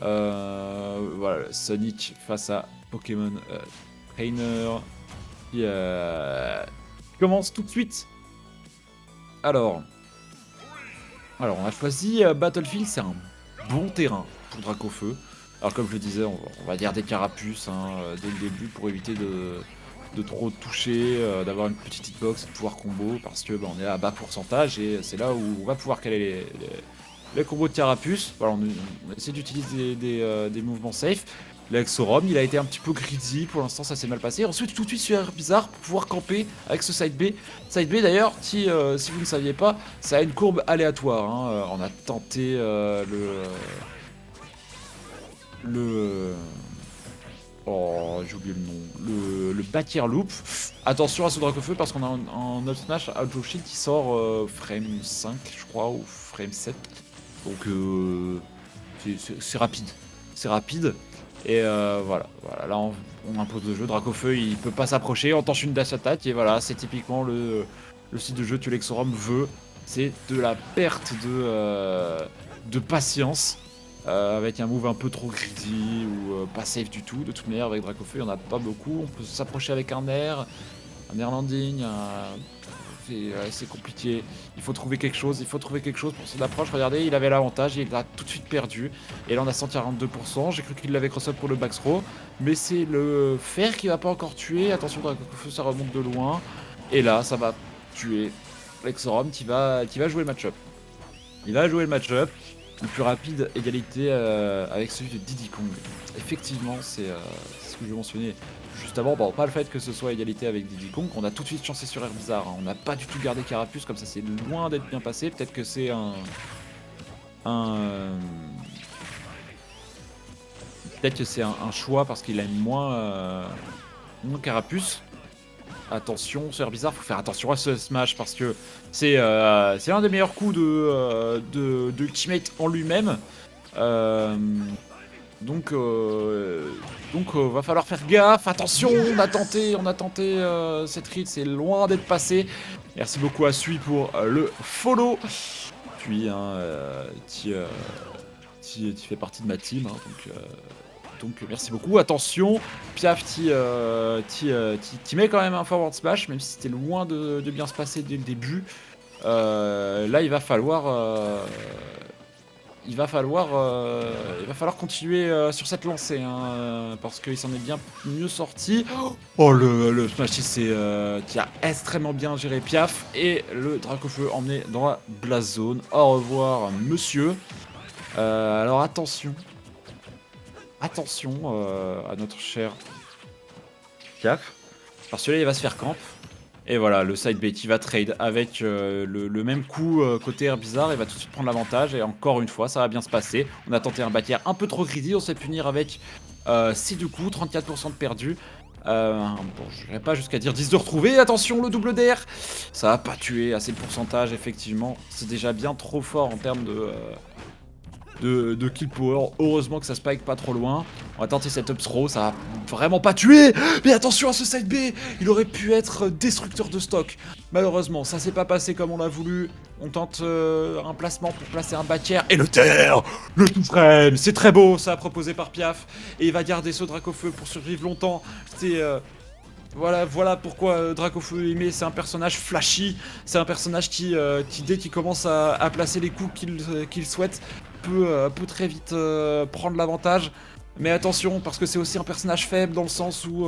Voilà, Sonic face à Pokémon Trainer qui commence tout de suite. Alors on a choisi Battlefield, c'est un bon terrain pour Dracofeu. Alors comme je le disais, on va garder Carapuce dès le début pour éviter de trop toucher, d'avoir une petite hitbox et de pouvoir combo parce que on est à bas pourcentage et c'est là où on va pouvoir caler les combos de Carapuce. Voilà, on essaie d'utiliser des mouvements safe. L'Exorum, il a été un petit peu greedy, pour l'instant ça s'est mal passé. Ensuite tout de suite sur Bizarre pour pouvoir camper avec ce side B. Side B d'ailleurs, si vous ne saviez pas, ça a une courbe aléatoire. On a tenté oh, j'ai oublié le nom. Le Bâtir Loop. Attention à ce Dracofeu parce qu'on a un up smash Outlaw Shield qui sort frame 5, je crois, ou frame 7. Donc c'est rapide. C'est rapide. Et voilà, là on impose le jeu. Dracofeu il peut pas s'approcher, on tente une dash attack et voilà, c'est typiquement le style de jeu que l'Exorum veut. C'est de la perte de patience. Avec un move un peu trop greedy ou pas safe du tout. De toute manière, avec Dracofeu, il n'y en a pas beaucoup. On peut s'approcher avec un air landing. C'est compliqué. Il faut trouver quelque chose. Pour son approche. Regardez, il avait l'avantage et il a tout de suite perdu. Et là, on a 142%. J'ai cru qu'il l'avait cross-up pour le back throw. Mais c'est le fer qui va pas encore tuer. Attention, Dracofeu, ça remonte de loin. Et là, ça va tuer l'Exorum qui va jouer le match-up. Il va jouer le match-up. Le plus rapide égalité avec celui de Diddy Kong. Effectivement, c'est ce que je mentionnais juste avant. Bon, pas le fait que ce soit égalité avec Diddy Kong. On a tout de suite chancé sur Air Bizarre. On n'a pas du tout gardé Carapuce, comme ça c'est loin d'être bien passé. Peut-être que c'est peut-être que c'est un choix parce qu'il aime moins Carapuce. Attention, sur Bizarre, faut faire attention à ce smash parce que c'est un des meilleurs coups de Ultimate en lui-même. Donc va falloir faire gaffe. Attention, on a tenté cette read, c'est loin d'être passé. Merci beaucoup à Sui pour le follow. Puis qui fait partie de ma team, donc merci beaucoup. Attention, Piaf qui met quand même un forward smash, même si c'était loin de bien se passer dès le début. Là, il va falloir continuer sur cette lancée, parce qu'il s'en est bien mieux sorti. Oh, le smash qui a extrêmement bien géré Piaf, et le Dracofeu emmené dans la blast zone. Au revoir, monsieur. Alors attention à notre cher Piaf, parce que là il va se faire camp. Et voilà, le side bait qui va trade avec le même coup côté Air Bizarre, il va tout de suite prendre l'avantage. Et encore une fois, ça va bien se passer. On a tenté un bâtiment un peu trop greedy, on s'est punir avec 6 de coups, 34% de perdu. Bon, je n'irai pas jusqu'à dire 10 de retrouver. Attention, le double DR, ça va pas tuer assez de pourcentage, effectivement. C'est déjà bien trop fort en termes de kill power. Heureusement que ça spike pas trop loin. On va tenter cette up throw, ça va vraiment pas tuer. Mais attention à ce side B, il aurait pu être destructeur de stock. Malheureusement, ça s'est pas passé comme on l'a voulu. On tente un placement pour placer un bâtière. Et le terre, le tout frame, c'est très beau, ça proposé par Piaf. Et il va garder ce Dracofeu pour survivre longtemps. C'est... Voilà pourquoi Dracofeu aimé, c'est un personnage flashy, c'est un personnage qui dès qu'il commence à placer les coups qu'il souhaite, peut très vite prendre l'avantage. Mais attention, parce que c'est aussi un personnage faible dans le sens où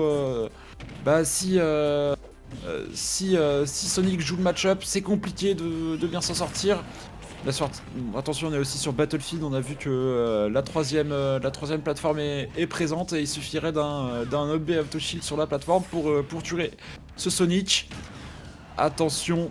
si Sonic joue le match-up, c'est compliqué de bien s'en sortir. Attention, on est aussi sur Battlefield, on a vu que la troisième plateforme est présente et il suffirait d'un up B auto shield sur la plateforme pour tuer ce Sonic. Attention,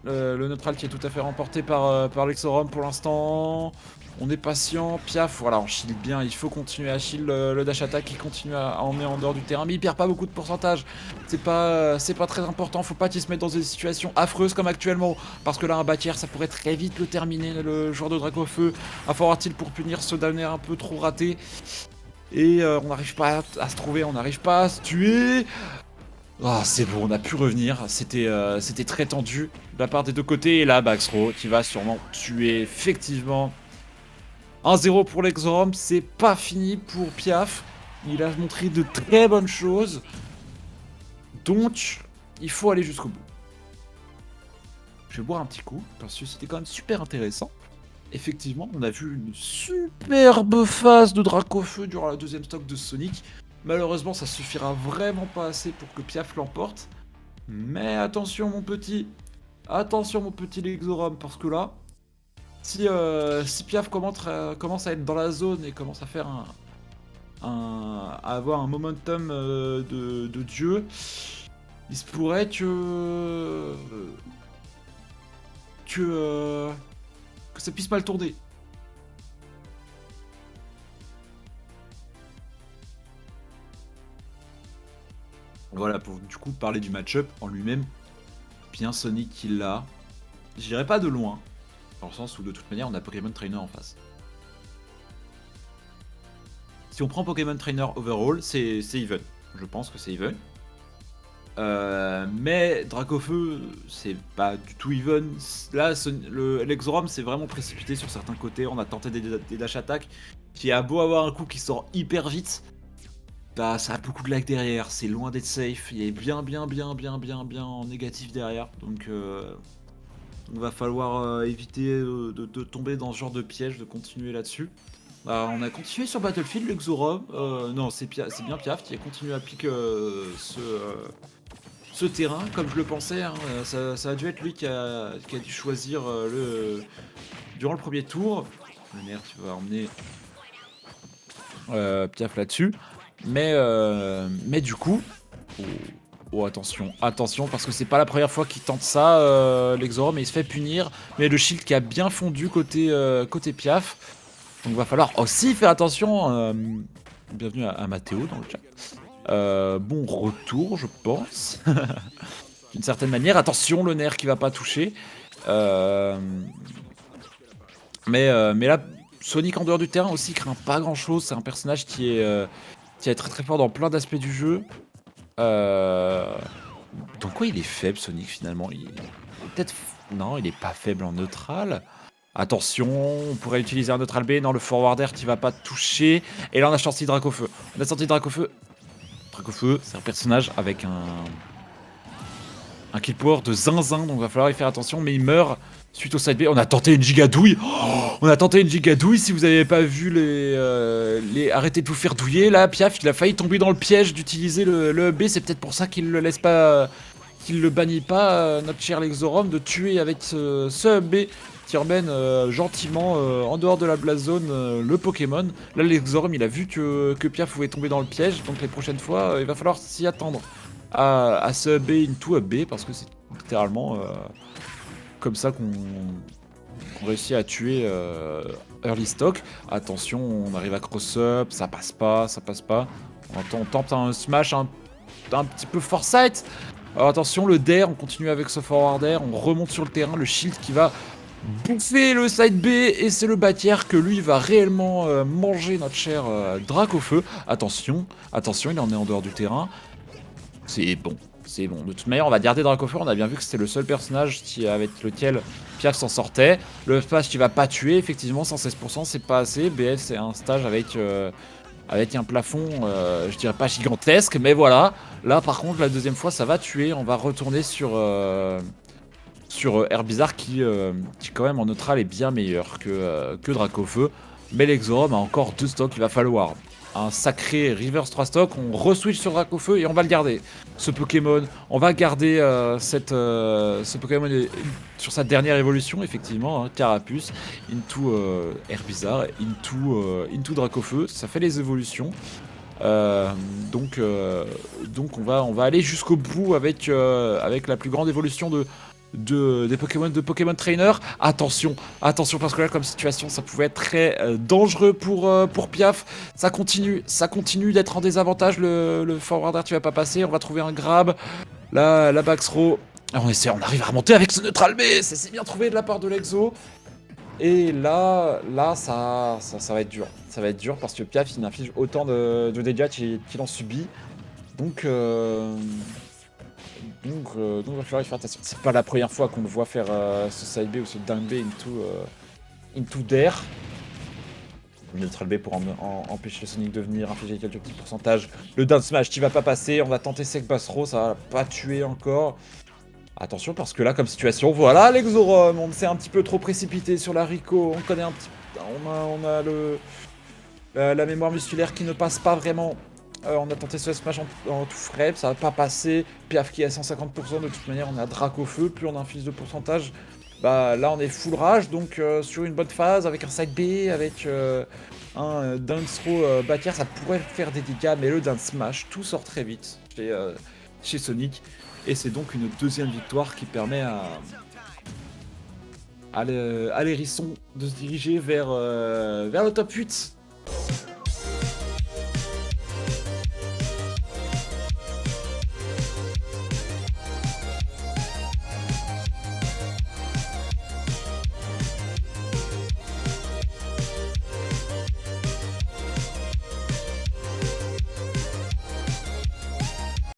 le neutral qui est tout à fait remporté par l'Exorum pour l'instant. On est patient, Piaf, voilà, on shield bien, il faut continuer à shield le dash attack qui continue à emmener en dehors du terrain, mais il perd pas beaucoup de pourcentage, c'est pas très important, faut pas qu'il se mette dans des situations affreuses comme actuellement, parce que là un bâtière ça pourrait très vite le terminer, le joueur de Dracofeu, un forward-tilt pour punir ce downer un peu trop raté, et on n'arrive pas à se trouver, on n'arrive pas à se tuer. Ah, c'est bon, on a pu revenir, c'était très tendu de la part des deux côtés, et là Baxro qui va sûrement tuer effectivement 1-0 pour l'Exorum, c'est pas fini pour Piaf. Il a montré de très bonnes choses. Donc, il faut aller jusqu'au bout. Je vais boire un petit coup, parce que c'était quand même super intéressant. Effectivement, on a vu une superbe phase de Dracofeu durant la deuxième stock de Sonic. Malheureusement, ça suffira vraiment pas assez pour que Piaf l'emporte. Mais attention mon petit Lexorum, parce que là, si Piaf commence à être dans la zone et commence à faire à avoir un momentum de dieu, il se pourrait que ça puisse mal tourner. Voilà, pour du coup parler du match-up en lui-même, bien Sonic qui l'a. J'irai pas de loin, dans le sens où de toute manière on a Pokémon Trainer en face. Si on prend Pokémon Trainer overall, c'est even. Je pense que c'est even. Mais Dracofeu, c'est pas du tout even. Là, l'Exorum s'est vraiment précipité sur certains côtés. On a tenté des dash attack qui a beau avoir un coup qui sort hyper vite. Bah, ça a beaucoup de lag derrière. C'est loin d'être safe. Il est bien en négatif derrière. Donc, il va falloir éviter de tomber dans ce genre de piège, de continuer là-dessus. On a continué sur Battlefield, l'Exorum. Non, c'est bien Piaf qui a continué à piquer ce terrain, comme je le pensais. Hein. Ça a dû être lui qui a dû choisir durant le premier tour. Le nerf, tu vas emmener Piaf là-dessus. Mais du coup... Oh, attention, parce que c'est pas la première fois qu'il tente ça, l'Exorum, et il se fait punir. Mais le shield qui a bien fondu côté Piaf. Donc va falloir aussi faire attention. Bienvenue à Mathéo dans le chat. Bon retour, je pense. D'une certaine manière. Attention, le nerf qui va pas toucher. Mais là, Sonic en dehors du terrain aussi craint pas grand chose. C'est un personnage qui est très fort dans plein d'aspects du jeu. Donc quoi il est faible Sonic finalement? Il est peut-être... Non, il est pas faible en neutral. Attention, on pourrait utiliser un neutral B. Non, le forwarder qui va pas toucher. Et là on a sorti Dracofeu. On a sorti Dracofeu. Dracofeu, c'est un personnage avec un kill power de zinzin, donc va falloir y faire attention, mais il meurt suite au side B. On a tenté une gigadouille. On a tenté une gigadouille. Si vous avez pas vu les arrêtez de vous faire douiller, là, Piaf, il a failli tomber dans le piège d'utiliser le B. C'est peut-être pour ça qu'il le laisse pas, qu'il le bannit pas, notre cher Lexorum, de tuer avec ce B qui emmène gentiment en dehors de la blast zone le Pokémon. Là, Lexorum, il a vu que Piaf pouvait tomber dans le piège, donc les prochaines fois, il va falloir s'y attendre à ce B into a B, parce que c'est littéralement comme ça qu'on réussit à tuer early stock. Attention, on arrive à cross-up, ça passe pas. On tente un smash un petit peu foresight. Alors attention, le dair, on continue avec ce forward air, on remonte sur le terrain, le shield qui va bouffer le side B, et c'est le bâtière que lui va réellement manger notre cher Dracofeu. Attention, il en est en dehors du terrain. C'est bon. De toute manière, on va garder Dracofeu. On a bien vu que c'était le seul personnage avec lequel Piaf s'en sortait. Le stage qui va pas tuer, effectivement, 116%, c'est pas assez. BF, c'est un stage avec un plafond, je dirais pas gigantesque, mais voilà. Là, par contre, la deuxième fois, ça va tuer. On va retourner sur Herbizarre qui quand même en neutral est bien meilleur que Dracofeu. Mais l'Exorum a encore 2 stocks, il va falloir un sacré reverse 3 stocks. On re-switch sur Dracofeu et on va le garder. Ce Pokémon, on va garder ce Pokémon sur sa dernière évolution, effectivement, hein, Carapuce, into Herbizarre, into Dracofeu. Ça fait les évolutions. Donc on va aller jusqu'au bout avec la plus grande évolution des Pokémon de Pokémon Trainer. Attention, parce que là, comme situation, ça pouvait être très dangereux pour Piaf. Ça continue d'être en désavantage. Le forwarder, tu vas pas passer. On va trouver un grab. Là, la back throw. On arrive à remonter avec ce neutral B. C'est bien trouvé de la part de l'Exo. Et là, ça va être dur. Ça va être dur parce que Piaf, il inflige autant de dégâts qu'il en subit. Donc, il va falloir y faire attention. C'est pas la première fois qu'on le voit faire ce side B ou ce down B into Dair. Neutral B pour empêcher le Sonic de venir, infliger quelques petits pourcentages. Le down smash qui va pas passer, on va tenter Sec Bass Throw, ça va pas tuer encore. Attention parce que là comme situation, voilà l'Exorum, on s'est un petit peu trop précipité sur la Rico, on connaît un petit... On a la mémoire musculaire qui ne passe pas vraiment. On a tenté ce smash en tout frais, ça va pas passer. Piaf qui est à 150%, de toute manière on a Drac au feu, plus on inflige de pourcentage. Bah là on est full rage, donc sur une bonne phase, avec un side B, avec un down throw back air, ça pourrait faire des dégâts, mais le down smash, tout sort très vite chez Sonic. Et c'est donc une deuxième victoire qui permet à l'hérisson de se diriger vers le top 8